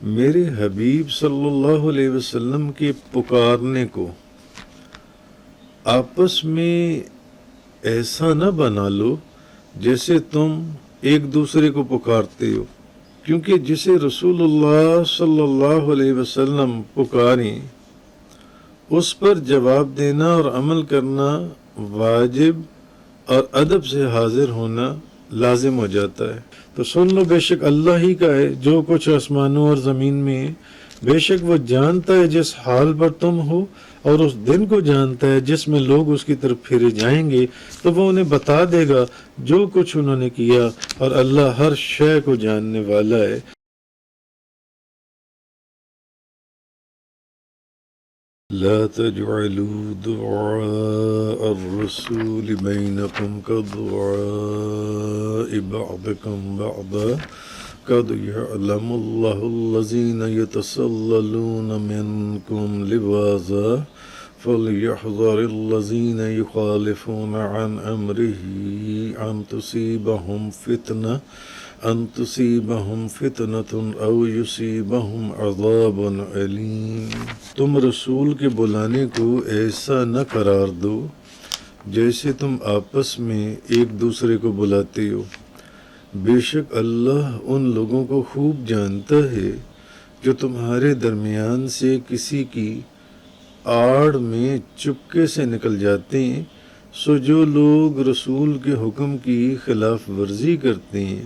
میرے حبیب صلی اللہ علیہ وسلم کے پکارنے کو آپس میں ایسا نہ بنا لو جیسے تم ایک دوسرے کو پکارتے ہو، کیونکہ جسے رسول اللہ صلی اللہ علیہ وسلم پکاریں اس پر جواب دینا اور عمل کرنا واجب اور ادب سے حاضر ہونا لازم ہو جاتا ہے۔ تو سن لو، بے شک اللہ ہی کا ہے جو کچھ آسمانوں اور زمین میں ہے، بے شک وہ جانتا ہے جس حال پر تم ہو، اور اس دن کو جانتا ہے جس میں لوگ اس کی طرف پھرے جائیں گے، تو وہ انہیں بتا دے گا جو کچھ انہوں نے کیا، اور اللہ ہر شے کو جاننے والا ہے۔ لا تجعلوا دعاء الرسول بينكم كدعاء بعضكم بعضا قد يعلم الله الذين يتسللون منكم لواذا فليحذر الذين يخالفون عن أمره أن تصيبهم فتنة أو يصيبهم عذاب عليم۔ تم رسول کے بلانے کو ایسا نہ قرار دو جیسے تم آپس میں ایک دوسرے کو بلاتے ہو، بے شک اللہ ان لوگوں کو خوب جانتا ہے جو تمہارے درمیان سے کسی کی آڑ میں چپکے سے نکل جاتے ہیں۔ سو جو لوگ رسول کے حکم کی خلاف ورزی کرتے ہیں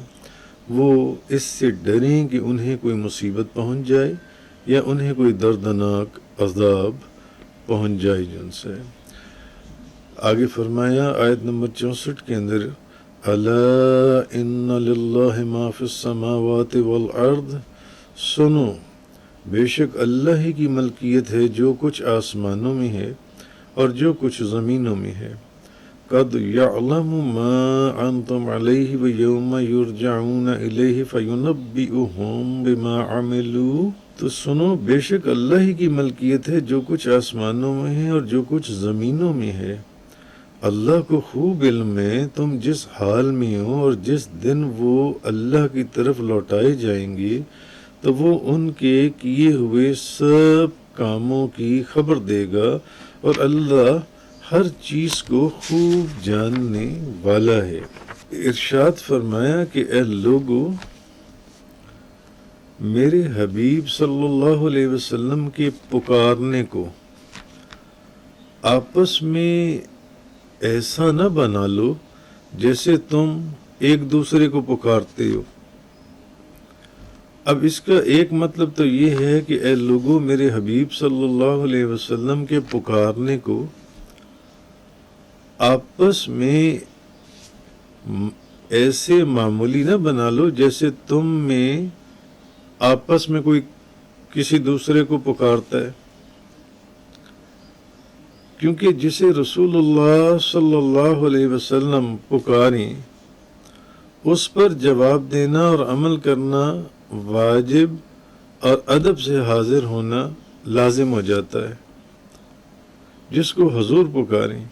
وہ اس سے ڈریں کہ انہیں کوئی مصیبت پہنچ جائے یا انہیں کوئی دردناک عذاب پہنچ جائے جن سے۔ آگے فرمایا آیت نمبر 64 کے اندر، الا ان للہ ما فی السماوات والارض، سنو بے شک اللہ ہی کی ملکیت ہے جو کچھ آسمانوں میں ہے اور جو کچھ زمینوں میں ہے۔ قد یعلم ما انتم علیہ ویوم یرجعون الیہ فینبئہم بما عملوا، تو سنو بے شک اللہ ہی کی ملکیت ہے جو کچھ آسمانوں میں ہے اور جو کچھ زمینوں میں ہے۔ اللہ کو خوب علم ہے تم جس حال میں ہو، اور جس دن وہ اللہ کی طرف لوٹائے جائیں گے تو وہ ان کے کیے ہوئے سب کاموں کی خبر دے گا، اور اللہ ہر چیز کو خوب جاننے والا ہے۔ ارشاد فرمایا کہ اے لوگو، میرے حبیب صلی اللہ علیہ وسلم کے پکارنے کو آپس میں ایسا نہ بنا لو جیسے تم ایک دوسرے کو پکارتے ہو۔ اب اس کا ایک مطلب تو یہ ہے کہ اے لوگو، میرے حبیب صلی اللہ علیہ وسلم کے پکارنے کو آپس میں ایسے معمولی نہ بنا لو جیسے تم میں آپس میں کوئی کسی دوسرے کو پکارتا ہے، کیونکہ جسے رسول اللہ صلی اللہ علیہ وسلم پکاریں اس پر جواب دینا اور عمل کرنا واجب اور ادب سے حاضر ہونا لازم ہو جاتا ہے۔ جس کو حضور پکاریں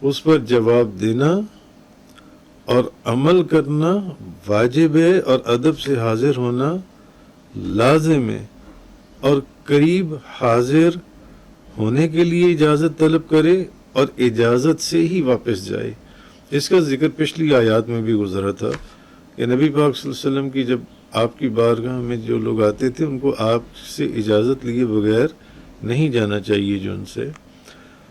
اس پر جواب دینا اور عمل کرنا واجب ہے، اور ادب سے حاضر ہونا لازم ہے، اور قریب حاضر ہونے کے لیے اجازت طلب کرے اور اجازت سے ہی واپس جائے۔ اس کا ذکر پچھلی آیات میں بھی گزرا تھا کہ نبی پاک صلی اللہ علیہ وسلم کی جب آپ کی بارگاہ میں جو لوگ آتے تھے ان کو آپ سے اجازت لیے بغیر نہیں جانا چاہیے جو ان سے۔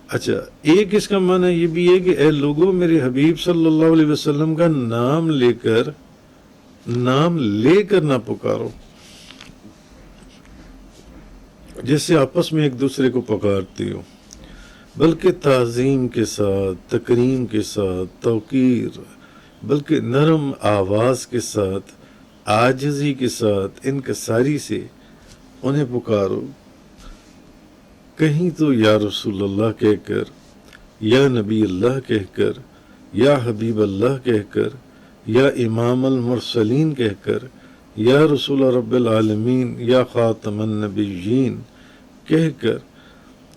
اچھا، ایک اس کا معنی یہ بھی ہے کہ اے لوگوں، میرے حبیب صلی اللہ علیہ وسلم کا نام لے کر نہ پکارو جیسے آپس میں ایک دوسرے کو پکارتے ہو، بلکہ تعظیم کے ساتھ، تکریم کے ساتھ، توقیر، بلکہ نرم آواز کے ساتھ، عاجزی کے ساتھ، انکساری سے انہیں پکارو۔ کہیں تو یا رسول اللہ کہہ کر، یا نبی اللہ کہہ کر، یا حبیب اللہ کہہ کر، یا امام المرسلین کہہ کر، یا رسول رب العالمین، یا خاتم النبیین کہہ کر،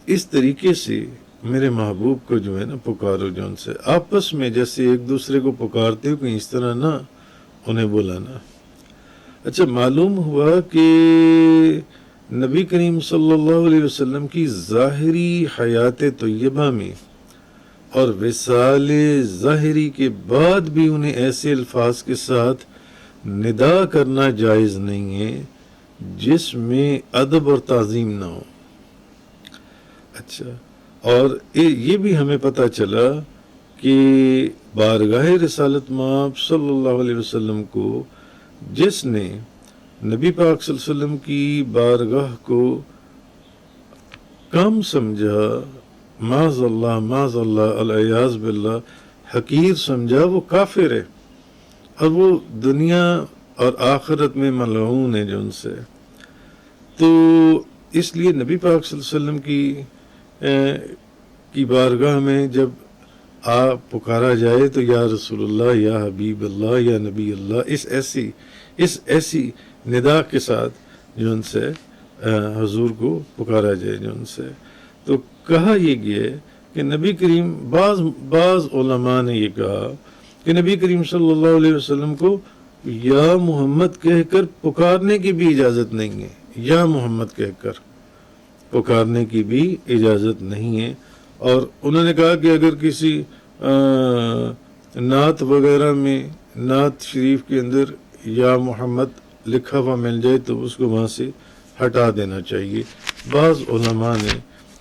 اس طریقے سے میرے محبوب کو جو ہے نا پکارو، جو ان سے آپس میں جیسے ایک دوسرے کو پکارتے ہو کہیں اس طرح نہ انہیں بلانا۔ اچھا، معلوم ہوا کہ نبی کریم صلی اللہ علیہ وسلم کی ظاہری حیات طیبہ میں اور وصال ظاہری کے بعد بھی انہیں ایسے الفاظ کے ساتھ ندا کرنا جائز نہیں ہے جس میں ادب اور تعظیم نہ ہو۔ اچھا، اور یہ بھی ہمیں پتہ چلا کہ بارگاہ رسالت مآب صلی اللہ علیہ وسلم کو جس نے نبی پاک صلی اللہ علیہ وسلم کی بارگاہ کو کم سمجھا، معاذ اللہ العیاذ باللہ حقیر سمجھا، وہ کافر ہے اور وہ دنیا اور آخرت میں ملعون ہے جو ان سے۔ تو اس لیے نبی پاک صلی اللہ علیہ وسلم کی بارگاہ میں جب پکارا جائے تو یا رسول اللہ، یا حبیب اللہ، یا نبی اللہ، اس ایسی ندا کے ساتھ جو ان سے حضور کو پکارا جائے جو ان سے۔ تو کہا یہ گیا کہ نبی کریم، بعض علماء نے یہ کہا کہ نبی کریم صلی اللہ علیہ وسلم کو یا محمد کہہ کر پکارنے کی بھی اجازت نہیں ہے، یا محمد کہہ کر پکارنے کی بھی اجازت نہیں ہے۔ اور انہوں نے کہا کہ اگر کسی نعت وغیرہ میں، نعت شریف کے اندر یا محمد لکھا ہوا مل جائے تو اس کو وہاں سے ہٹا دینا چاہیے۔ بعض علماء نے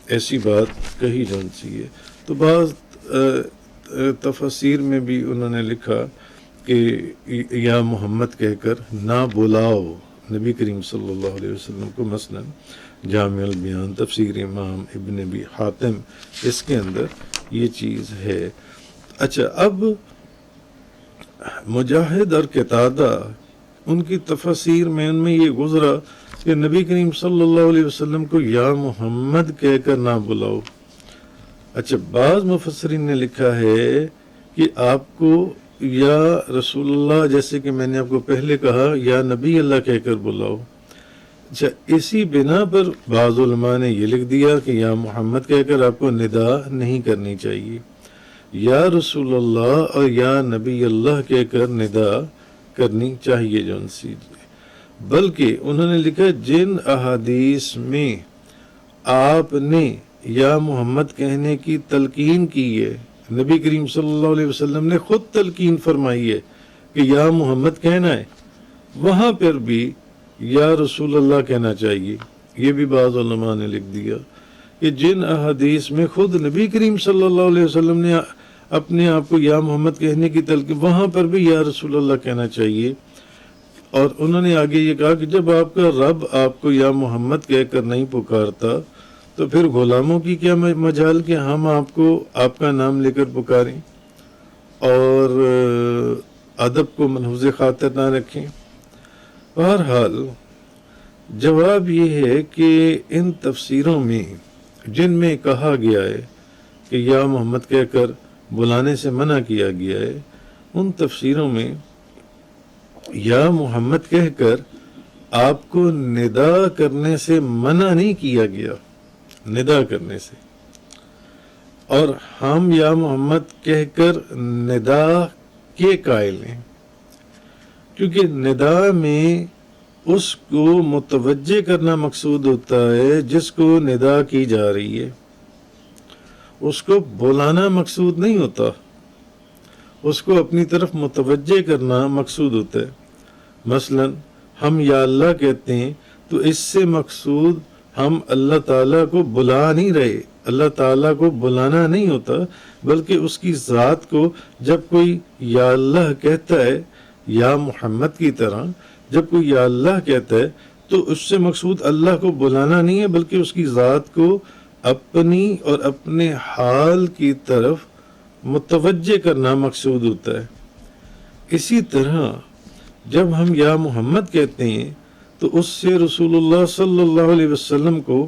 ایسی بات کہی جون سی ہے۔ تو بعض تفسیر میں بھی انہوں نے لکھا کہ یا محمد کہہ کر نہ بلاؤ نبی کریم صلی اللہ علیہ وسلم کو، مثلا جامع البیان تفسیر امام ابن ابی حاتم، اس کے اندر یہ چیز ہے۔ اچھا، اب مجاہد اور قتادہ ان کی تفسیر میں ان میں یہ گزرا کہ نبی کریم صلی اللہ علیہ وسلم کو یا محمد کہہ کر نہ بلاؤ۔ اچھا، بعض مفسرین نے لکھا ہے کہ آپ کو یا رسول اللہ، جیسے کہ میں نے آپ کو پہلے کہا، یا نبی اللہ کہہ کر بلاؤ۔ اچھا، اسی بنا پر بعض علماء نے یہ لکھ دیا کہ یا محمد کہہ کر آپ کو ندا نہیں کرنی چاہیے، یا رسول اللہ اور یا نبی اللہ کہہ کر ندا کرنی چاہیے جو ان سی۔ بلکہ انہوں نے لکھا جن احادیث میں آپ نے یا محمد کہنے کی تلقین کی ہے، نبی کریم صلی اللہ علیہ وسلم نے خود تلقین فرمائی ہے کہ یا محمد کہنا ہے، وہاں پر بھی یا رسول اللہ کہنا چاہیے۔ یہ بھی بعض علماء نے لکھ دیا کہ جن احادیث میں خود نبی کریم صلی اللہ علیہ وسلم نے اپنے آپ کو یا محمد کہنے کی تلقین، وہاں پر بھی یا رسول اللہ کہنا چاہیے۔ اور انہوں نے آگے یہ کہا کہ جب آپ کا رب آپ کو یا محمد کہہ کر نہیں پکارتا تو پھر غلاموں کی کیا مجال کہ ہم آپ کو آپ کا نام لے کر پکاریں اور ادب کو منحوظ خاطر نہ رکھیں۔ بہرحال جواب یہ ہے کہ ان تفسیروں میں جن میں کہا گیا ہے کہ یا محمد کہہ کر بلانے سے منع کیا گیا ہے، ان تفسیروں میں یا محمد کہہ کر آپ کو ندا کرنے سے منع نہیں کیا گیا، ندا کرنے سے۔ اور ہم یا محمد کہہ کر ندا کے قائل ہیں، کیونکہ ندا میں اس کو متوجہ کرنا مقصود ہوتا ہے جس کو ندا کی جا رہی ہے، اس کو بلانا مقصود نہیں ہوتا، اس کو اپنی طرف متوجہ کرنا مقصود ہوتا ہے۔ مثلا ہم یا اللہ کہتے ہیں تو اس سے مقصود ہم اللہ تعالیٰ کو بلا نہیں رہے، اللہ تعالیٰ کو بلانا نہیں ہوتا، بلکہ اس کی ذات کو جب کوئی یا اللہ کہتا ہے، یا محمد کی طرح جب کوئی یا اللہ کہتا ہے تو اس سے مقصود اللہ کو بلانا نہیں ہے، بلکہ اس کی ذات کو اپنی اور اپنے حال کی طرف متوجہ کرنا مقصود ہوتا ہے۔ اسی طرح جب ہم یا محمد کہتے ہیں تو اس سے رسول اللہ صلی اللہ علیہ وسلم کو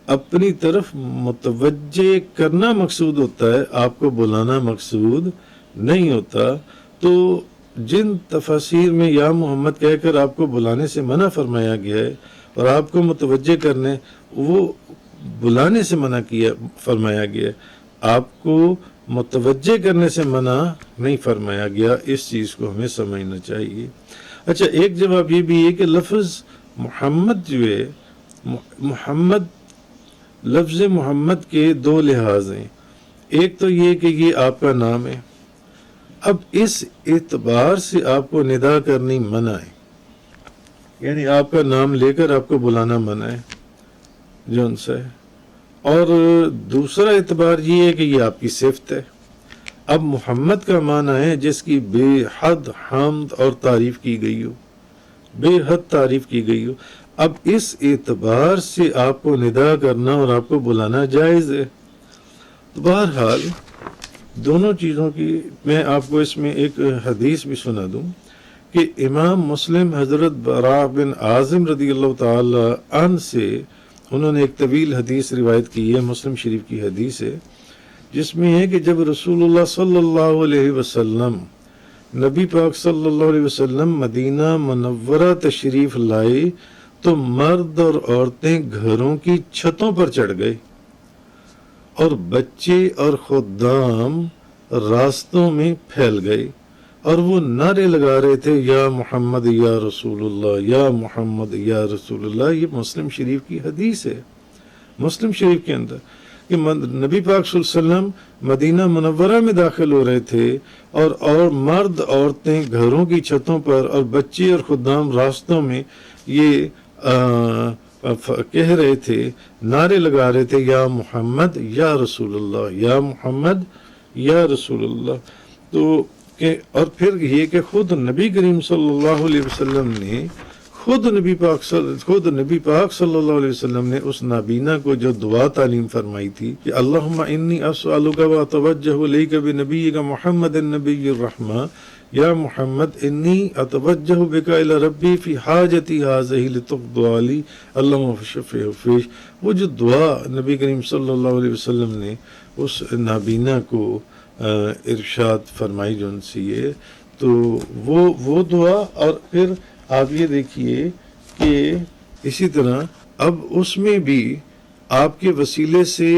اپنی طرف متوجہ کرنا مقصود ہوتا ہے، آپ کو بلانا مقصود نہیں ہوتا۔ تو جن تفاسیر میں یا محمد کہہ کر آپ کو بلانے سے منع فرمایا گیا ہے اور آپ کو متوجہ کرنے، وہ بلانے سے منع فرمایا گیا ہے، آپ کو متوجہ کرنے سے منع نہیں فرمایا گیا۔ اس چیز کو ہمیں سمجھنا چاہیے۔ اچھا ایک جواب یہ بھی ہے کہ لفظ محمد جو ہے، محمد لفظ محمد کے دو لحاظ ہیں، ایک تو یہ کہ یہ آپ کا نام ہے، اب اس اعتبار سے آپ کو ندا کرنی منع ہے، یعنی آپ کا نام لے کر آپ کو بلانا منع ہے جو ان سے ہے، اور دوسرا اعتبار یہ ہے کہ یہ آپ کی صفت ہے۔ اب محمد کا معنی ہے جس کی بے حد حمد اور تعریف کی گئی ہو، بے حد تعریف کی گئی ہو، اب اس اعتبار سے آپ کو ندا کرنا اور آپ کو بلانا جائز ہے۔ بہرحال دونوں چیزوں کی میں آپ کو اس میں ایک حدیث بھی سنا دوں کہ امام مسلم حضرت براء بن عازم رضی اللہ تعالی عنہ سے انہوں نے ایک طویل حدیث روایت کی ہے، مسلم شریف کی حدیث ہے، جس میں ہے کہ جب رسول اللہ صلی اللہ علیہ وسلم، نبی پاک صلی اللہ علیہ وسلم مدینہ منورہ تشریف لائے تو مرد اور عورتیں گھروں کی چھتوں پر چڑھ گئے اور بچے اور خدام راستوں میں پھیل گئے اور وہ نعرے لگا رہے تھے، یا محمد یا رسول اللہ، یا محمد یا رسول اللہ۔ یہ مسلم شریف کی حدیث ہے، مسلم شریف کے اندر کہ نبی پاک صلی اللہ علیہ وسلم مدینہ منورہ میں داخل ہو رہے تھے اور مرد عورتیں گھروں کی چھتوں پر اور بچے اور خدام راستوں میں یہ کہہ رہے تھے، نعرے لگا رہے تھے، یا محمد یا رسول اللہ، یا محمد یا رسول اللہ۔ تو اور پھر یہ کہ خود نبی کریم صلی اللہ علیہ وسلم نے خود نبی پاک صلی اللہ علیہ وسلم نے اس نابینا کو جو دعا تعلیم فرمائی تھی کہ اللہم انی اسألک و اتوجہ الیک بنبیک محمد النبی الرحمہ، یا محمد انی اتوجہ بک الی ربی فی حاجتی ہذہ لتقضی لی اللہم فشفع فیش۔ وہ جو دعا نبی کریم صلی اللہ علیہ وسلم نے اس نابینا کو ارشاد فرمائی جو ان سے یہ، تو وہ دعا، اور پھر آپ یہ دیکھیے کہ اسی طرح اب اس میں بھی آپ کے وسیلے سے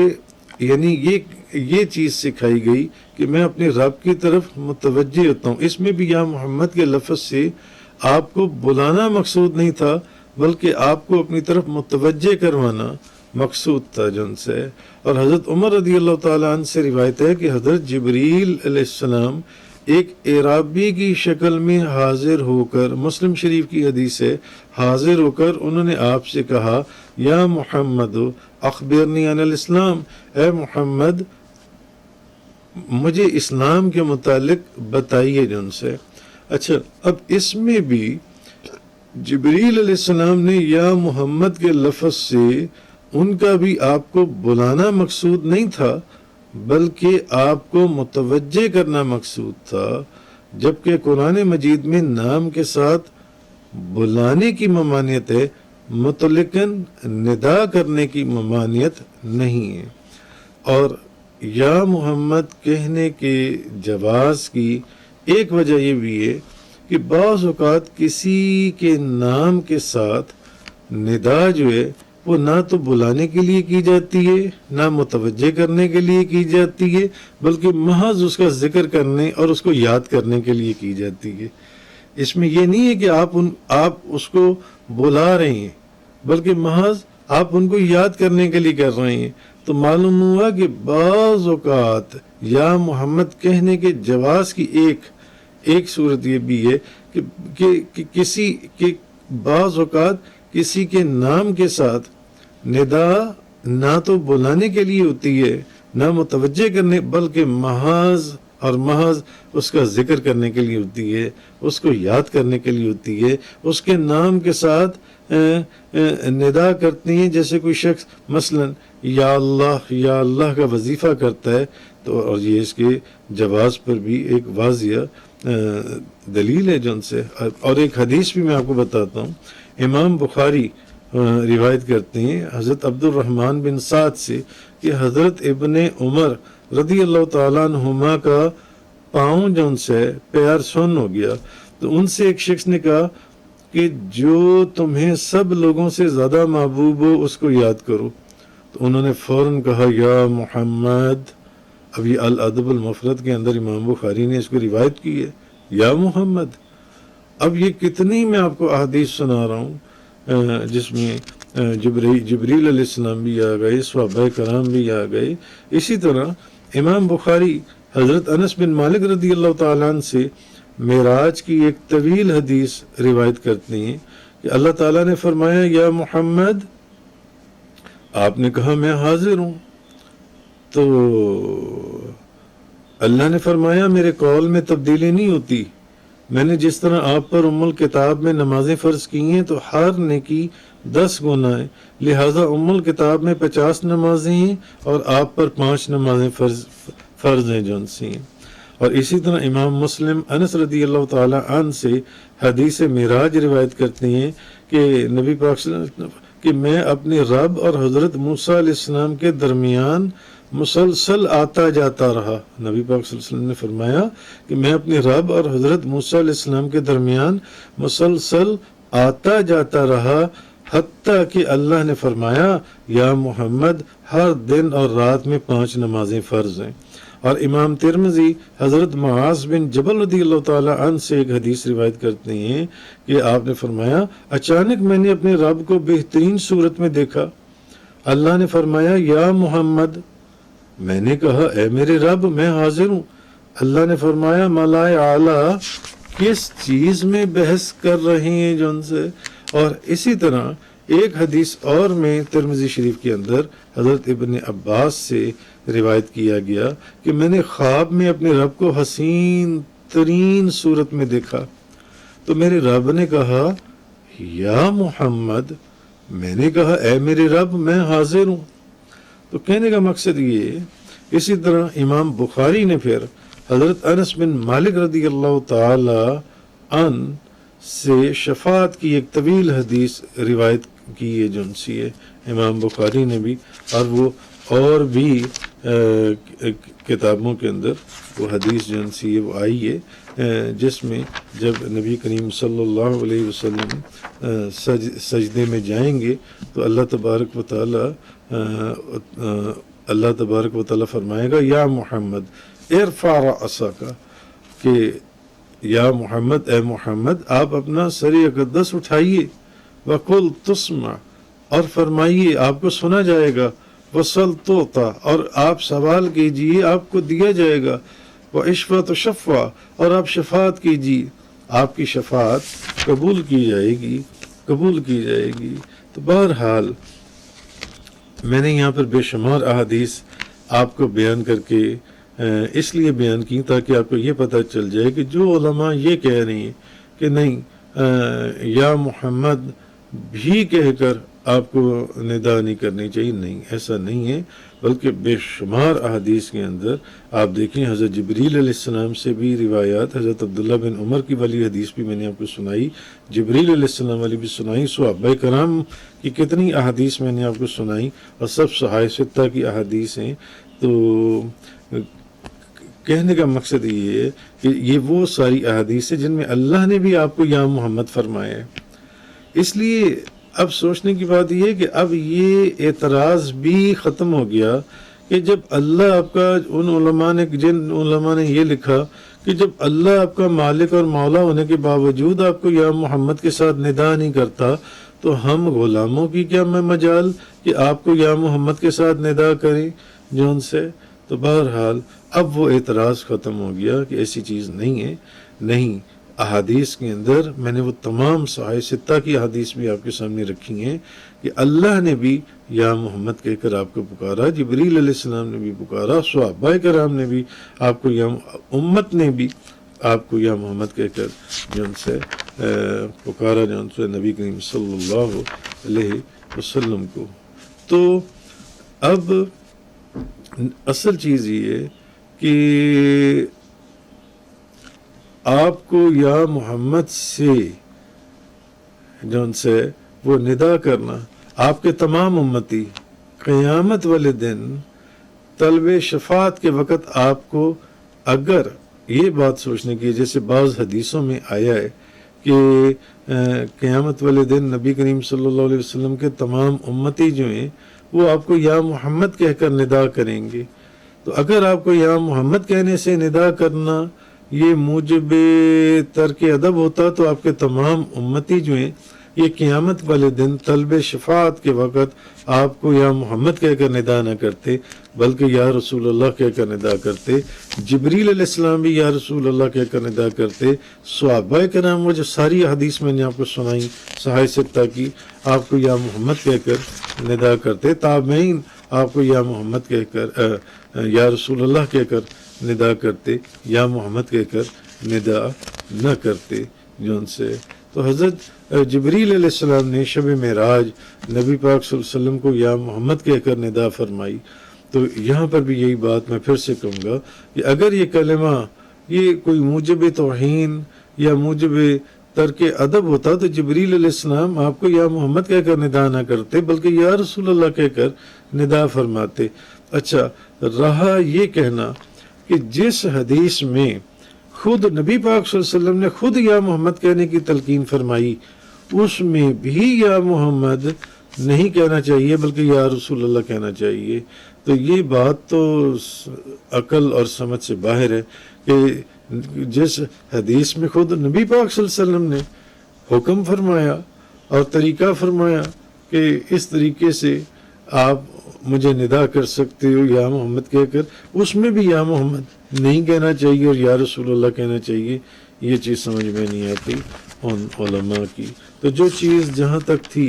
یعنی یہ چیز سکھائی گئی کہ میں اپنے رب کی طرف متوجہ ہوتا ہوں۔ اس میں بھی یا محمد کے لفظ سے آپ کو بلانا مقصود نہیں تھا بلکہ آپ کو اپنی طرف متوجہ کروانا مقصود تھا جن سے۔ اور حضرت عمر رضی اللہ تعالیٰ عنہ سے روایت ہے کہ حضرت جبریل علیہ السلام ایک اعرابی کی شکل میں حاضر ہو کر، مسلم شریف کی حدیث ہے، حاضر ہو کر انہوں نے آپ سے کہا، یا محمد اخبرنی عن الاسلام، اے محمد مجھے اسلام کے متعلق بتائیے جن سے۔ اچھا اب اس میں بھی جبریل علیہ السلام نے یا محمد کے لفظ سے ان کا بھی آپ کو بلانا مقصود نہیں تھا بلکہ آپ کو متوجہ کرنا مقصود تھا، جبکہ قرآن مجید میں نام کے ساتھ بلانے کی ممانعت ہے، مطلقاً ندا کرنے کی ممانعت نہیں ہے۔ اور یا محمد کہنے کے جواز کی ایک وجہ یہ بھی ہے کہ بعض اوقات کسی کے نام کے ساتھ ندا جو ہے وہ نہ تو بلانے کے لیے کی جاتی ہے، نہ متوجہ کرنے کے لیے کی جاتی ہے، بلکہ محض اس کا ذکر کرنے اور اس کو یاد کرنے کے لیے کی جاتی ہے۔ اس میں یہ نہیں ہے کہ آپ اس کو بلا رہے ہیں، بلکہ محض آپ ان کو یاد کرنے کے لیے کر رہے ہیں۔ تو معلوم ہوا کہ بعض اوقات یا محمد کہنے کے جواز کی ایک صورت یہ بھی ہے کہ بعض اوقات کسی کے نام کے ساتھ ندا نہ تو بلانے کے لیے ہوتی ہے، نہ متوجہ کرنے، بلکہ محض اس کا ذکر کرنے کے لیے ہوتی ہے، اس کو یاد کرنے کے لیے ہوتی ہے، اس کے نام کے ساتھ ندا کرتی ہیں۔ جیسے کوئی شخص مثلا یا اللہ کا وظیفہ کرتا ہے تو اور یہ اس کے جواز پر بھی ایک واضح دلیل ہے جن سے۔ اور ایک حدیث بھی میں آپ کو بتاتا ہوں، امام بخاری روایت کرتے ہیں حضرت عبد الرحمن بن سعد سے کہ حضرت ابن عمر رضی اللہ تعالیٰ عنہما کا پاؤں جو ان سے پیر سن ہو گیا، تو ان سے ایک شخص نے کہا کہ جو تمہیں سب لوگوں سے زیادہ محبوب ہو اس کو یاد کرو۔ تو انہوں نے فوراً کہا یا محمد۔ اب یہ الادب المفرد کے اندر امام بخاری نے اس کو روایت کی ہے، یا محمد۔ اب یہ کتنی میں آپ کو احادیث سنا رہا ہوں جس میں جبریل علیہ السلام بھی آ گئے، صحابہ کرام بھی آ گئے. اسی طرح امام بخاری حضرت انس بن مالک رضی اللہ تعالیٰ عنہ سے معراج کی ایک طویل حدیث روایت کرتے ہیں کہ اللہ تعالیٰ نے فرمایا یا محمد، آپ نے کہا میں حاضر ہوں، تو اللہ نے فرمایا میرے قول میں تبدیلی نہیں ہوتی، میں نے جس طرح آپ پر ام الکتاب میں نمازیں فرض کی ہیں تو ہر نیکی 10 گنا ہے، لہٰذا ام الکتاب میں 50 نمازیں ہیں اور آپ پر 5 نمازیں فرض ہیں جو ان سے ہیں. اور اسی طرح امام مسلم انس رضی اللہ تعالی عنہ سے حدیث معراج روایت کرتے ہیں کہ نبی پاک صلی اللہ علیہ وسلم کہ میں اپنے رب اور حضرت موسیٰ علیہ السلام کے درمیان مسلسل آتا جاتا رہا. نبی پاک صلی اللہ علیہ وسلم نے فرمایا کہ میں اپنے رب اور حضرت موسیٰ علیہ السلام کے درمیان مسلسل آتا جاتا رہا، حتیٰ کہ اللہ نے فرمایا یا محمد ہر دن اور رات میں 5 نمازیں فرض ہیں. اور امام ترمذی حضرت معاذ بن جبل رضی اللہ تعالی عنہ سے ایک حدیث روایت کرتے ہیں کہ آپ نے فرمایا اچانک میں نے اپنے رب کو بہترین صورت میں دیکھا. اللہ نے فرمایا یا محمد، میں نے کہا اے میرے رب میں حاضر ہوں. اللہ نے فرمایا ملائے اعلیٰ کس چیز میں بحث کر رہے ہیں جو ان سے. اور اسی طرح ایک حدیث اور میں ترمذی شریف کے اندر حضرت ابن عباس سے روایت کیا گیا کہ میں نے خواب میں اپنے رب کو حسین ترین صورت میں دیکھا تو میرے رب نے کہا یا محمد، میں نے کہا اے میرے رب میں حاضر ہوں. تو کہنے کا مقصد یہ. اسی طرح امام بخاری نے پھر حضرت انس بن مالک رضی اللہ تعالی عنہ سے شفاعت کی ایک طویل حدیث روایت کی ہے جو ان سی ہے امام بخاری نے بھی، اور وہ اور بھی کتابوں کے اندر وہ حدیث جو ان سی ہے وہ آئی ہے جس میں جب نبی کریم صلی اللہ علیہ وسلم سجدے میں جائیں گے تو اللہ تبارک و تعالی فرمائے گا یا محمد ارفع رأسک، کہ یا محمد اے محمد آپ اپنا سر اقدس اٹھائیے، وقل تسمع اور فرمائیے آپ کو سنا جائے گا، وصل توتا اور آپ سوال کیجئے آپ کو دیا جائے گا، واشفع تشفع اور آپ شفاعت کیجئے آپ کی شفاعت قبول کی جائے گی. تو بہرحال میں نے یہاں پر بے شمار احادیث آپ کو بیان کر کے اس لیے بیان کی تاکہ آپ کو یہ پتہ چل جائے کہ جو علماء یہ کہہ رہی ہیں کہ نہیں یا محمد بھی کہہ کر آپ کو ندا نہیں کرنی چاہیے، نہیں، ایسا نہیں ہے، بلکہ بے شمار احادیث کے اندر آپ دیکھیں حضرت جبریل علیہ السلام سے بھی روایات، حضرت عبداللہ بن عمر کی والی حدیث بھی میں نے آپ کو سنائی، جبریل علیہ السلام والی بھی سنائی، صحابہ کرام کی کتنی احادیث میں نے آپ کو سنائی، اور سب صحابہ ستہ کی احادیث ہیں. تو کہنے کا مقصد یہ ہے کہ یہ وہ ساری احادیث ہیں جن میں اللہ نے بھی آپ کو یا محمد فرمایا ہے. اس لیے اب سوچنے کی بات یہ ہے کہ اب یہ اعتراض بھی ختم ہو گیا کہ جب اللہ آپ کا جن علماء نے یہ لکھا کہ جب اللہ آپ کا مالک اور مولا ہونے کے باوجود آپ کو یا محمد کے ساتھ ندا نہیں کرتا تو ہم غلاموں کی کیا مجال کہ آپ کو یا محمد کے ساتھ ندا کریں جو ان سے. تو بہرحال اب وہ اعتراض ختم ہو گیا کہ ایسی چیز نہیں ہے. نہیں، احادیث کے اندر میں نے وہ تمام صحیح ستہ کی احادیث بھی آپ کے سامنے رکھی ہیں کہ اللہ نے بھی یا محمد کہہ کر آپ کو پکارا، جبریل علیہ السلام نے بھی پکارا، صحابہ کرام نے بھی آپ کو یا امت نے بھی آپ کو یا محمد کہہ کر جن سے پکارا، جن سے نبی کریم صلی اللہ علیہ وسلم کو. تو اب اصل چیز یہ ہے کہ آپ کو یا محمد سے جن سے وہ ندا کرنا، آپ کے تمام امتی قیامت والے دن طلب شفاعت کے وقت آپ کو اگر یہ بات سوچنے کی، جیسے بعض حدیثوں میں آیا ہے کہ قیامت والے دن نبی کریم صلی اللہ علیہ وسلم کے تمام امتی جو ہیں وہ آپ کو یا محمد کہہ کر ندا کریں گے. تو اگر آپ کو یا محمد کہنے سے ندا کرنا یہ موجب ترک ادب ہوتا تو آپ کے تمام امتی جو ہیں یہ قیامت والے دن طلب شفاعت کے وقت آپ کو یا محمد کہہ کر ندا نہ کرتے بلکہ یا رسول اللہ کہہ کر ندا کرتے. جبریل علیہ السلام بھی یا رسول اللہ کہہ کر ندا کرتے. صحابہ کرام وہ جو ساری حدیث میں نے آپ کو سنائی صحیح ستہ کی، آپ کو یا محمد کہہ کر ندا کرتے. تابعین آپ کو یا محمد کہہ کر یا رسول اللہ کہہ کر ندا کرتے، یا محمد کہہ کر ندا نہ کرتے جو ان سے. تو حضرت جبریل علیہ السلام نے شب معراج نبی پاک صلی اللہ علیہ وسلم کو یا محمد کہہ کر ندا فرمائی. تو یہاں پر بھی یہی بات میں پھر سے کہوں گا کہ اگر یہ کلمہ یہ کوئی موجب توہین یا موجب ترک ادب ہوتا تو جبریل علیہ السلام آپ کو یا محمد کہہ کر ندا نہ کرتے بلکہ یا رسول اللہ کہہ کر ندا فرماتے. اچھا، رہا یہ کہنا کہ جس حدیث میں خود نبی پاک صلی اللہ علیہ وسلم نے خود یا محمد کہنے کی تلقین فرمائی، اس میں بھی یا محمد نہیں کہنا چاہیے بلکہ یا رسول اللہ کہنا چاہیے. تو یہ بات تو عقل اور سمجھ سے باہر ہے کہ جس حدیث میں خود نبی پاک صلی اللہ علیہ وسلم نے حکم فرمایا اور طریقہ فرمایا کہ اس طریقے سے آپ مجھے ندا کر سکتے ہو یا محمد کہہ کر، اس میں بھی یا محمد نہیں کہنا چاہیے اور یا رسول اللہ کہنا چاہیے. یہ چیز سمجھ میں نہیں آتی ان علماء کی. تو جو چیز جہاں تک تھی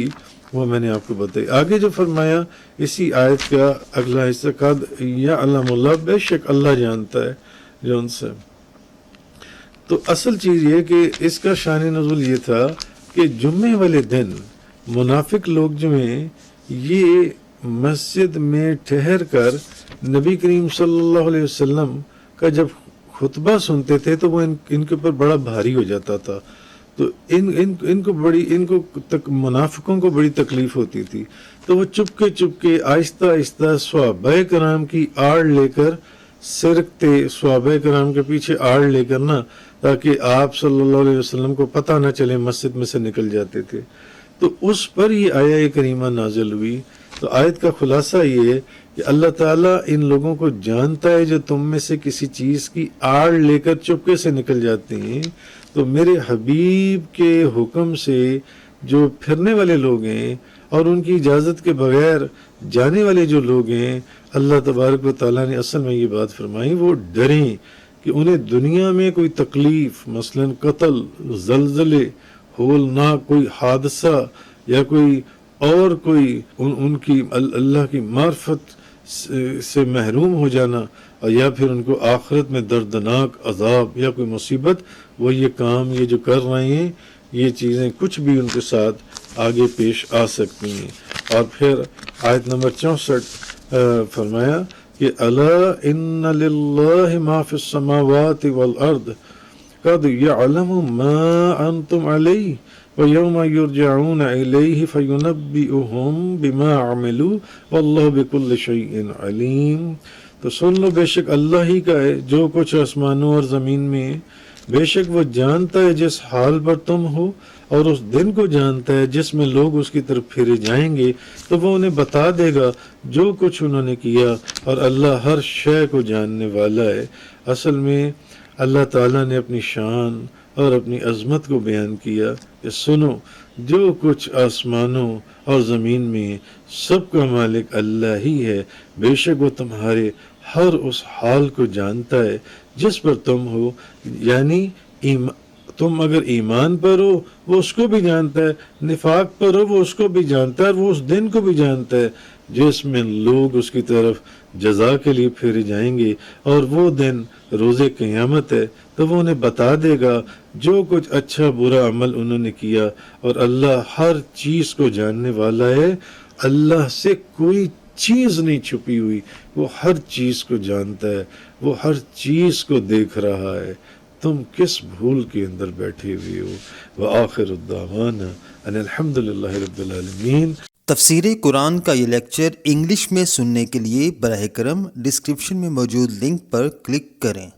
وہ میں نے آپ کو بتائی. آگے جو فرمایا اسی آیت کا اگلا حصہ، قد یعلم اللہ، بے شک اللہ جانتا ہے جو ان سے. تو اصل چیز یہ کہ اس کا شان نزول یہ تھا کہ جمعے والے دن منافق لوگ جو ہیں یہ مسجد میں ٹھہر کر نبی کریم صلی اللہ علیہ وسلم کا جب خطبہ سنتے تھے تو وہ ان کے اوپر بڑا بھاری ہو جاتا تھا. تو ان کو منافقوں کو بڑی تکلیف ہوتی تھی. تو وہ چپ کے آہستہ آہستہ صحابہ کرام کی آڑ لے کر سرکتے، صحابہ کرام کے پیچھے آڑ لے کر نا، تاکہ آپ صلی اللہ علیہ وسلم کو پتہ نہ چلے، مسجد میں سے نکل جاتے تھے. تو اس پر یہ آیہ کریمہ نازل ہوئی. تو آیت کا خلاصہ یہ ہے کہ اللہ تعالیٰ ان لوگوں کو جانتا ہے جو تم میں سے کسی چیز کی آڑ لے کر چپکے سے نکل جاتے ہیں. تو میرے حبیب کے حکم سے جو پھرنے والے لوگ ہیں اور ان کی اجازت کے بغیر جانے والے جو لوگ ہیں، اللہ تبارک و تعالیٰ نے اصل میں یہ بات فرمائی وہ ڈریں کہ انہیں دنیا میں کوئی تکلیف، مثلا قتل، زلزلے، ہولناک کوئی حادثہ یا کوئی اور کوئی ان کی اللہ کی معرفت سے محروم ہو جانا، اور یا پھر ان کو آخرت میں دردناک عذاب یا کوئی مصیبت، وہ یہ کام یہ جو کر رہے ہیں یہ چیزیں کچھ بھی ان کے ساتھ آگے پیش آ سکتی ہیں. اور پھر آیت نمبر 64 فرمایا کہ الا ان للہ ما فی السماوات والارض قد یعلم ما انتم علیہ وَيَوْمَ يُرْجَعُونَ إِلَيْهِ فَيُنَبِّئُهُمْ بِمَا عَمِلُوا وَاللَّهُ بِكُلِّ شَيْءٍ عَلِيمٌ. تو سن لو، بے شک اللہ ہی کا ہے جو کچھ آسمانوں اور زمین میں ہے. بے شک وہ جانتا ہے جس حال پر تم ہو، اور اس دن کو جانتا ہے جس میں لوگ اس کی طرف پھرے جائیں گے. تو وہ انہیں بتا دے گا جو کچھ انہوں نے کیا، اور اللہ ہر شے کو جاننے والا ہے. اصل میں اللہ تعالیٰ نے اپنی شان اور اپنی عظمت کو بیان کیا کہ سنو، جو کچھ آسمانوں اور زمین میں سب کا مالک اللہ ہی ہے. بے شک وہ تمہارے ہر اس حال کو جانتا ہے جس پر تم ہو. یعنی تم اگر ایمان پر ہو وہ اس کو بھی جانتا ہے، نفاق پر ہو وہ اس کو بھی جانتا ہے، اور وہ اس دن کو بھی جانتا ہے جس میں لوگ اس کی طرف جزا کے لیے پھیرے جائیں گے، اور وہ دن روز قیامت ہے. تو وہ انہیں بتا دے گا جو کچھ اچھا برا عمل انہوں نے کیا، اور اللہ ہر چیز کو جاننے والا ہے. اللہ سے کوئی چیز نہیں چھپی ہوئی، وہ ہر چیز کو جانتا ہے، وہ ہر چیز کو دیکھ رہا ہے. تم کس بھول کے اندر بیٹھے ہوئے ہو. وآخر الدعوانا ان الحمد للہ رب العالمین. تفسیر قرآن کا یہ لیکچر انگلش میں سننے کے لیے براہ کرم ڈسکرپشن میں موجود لنک پر کلک کریں.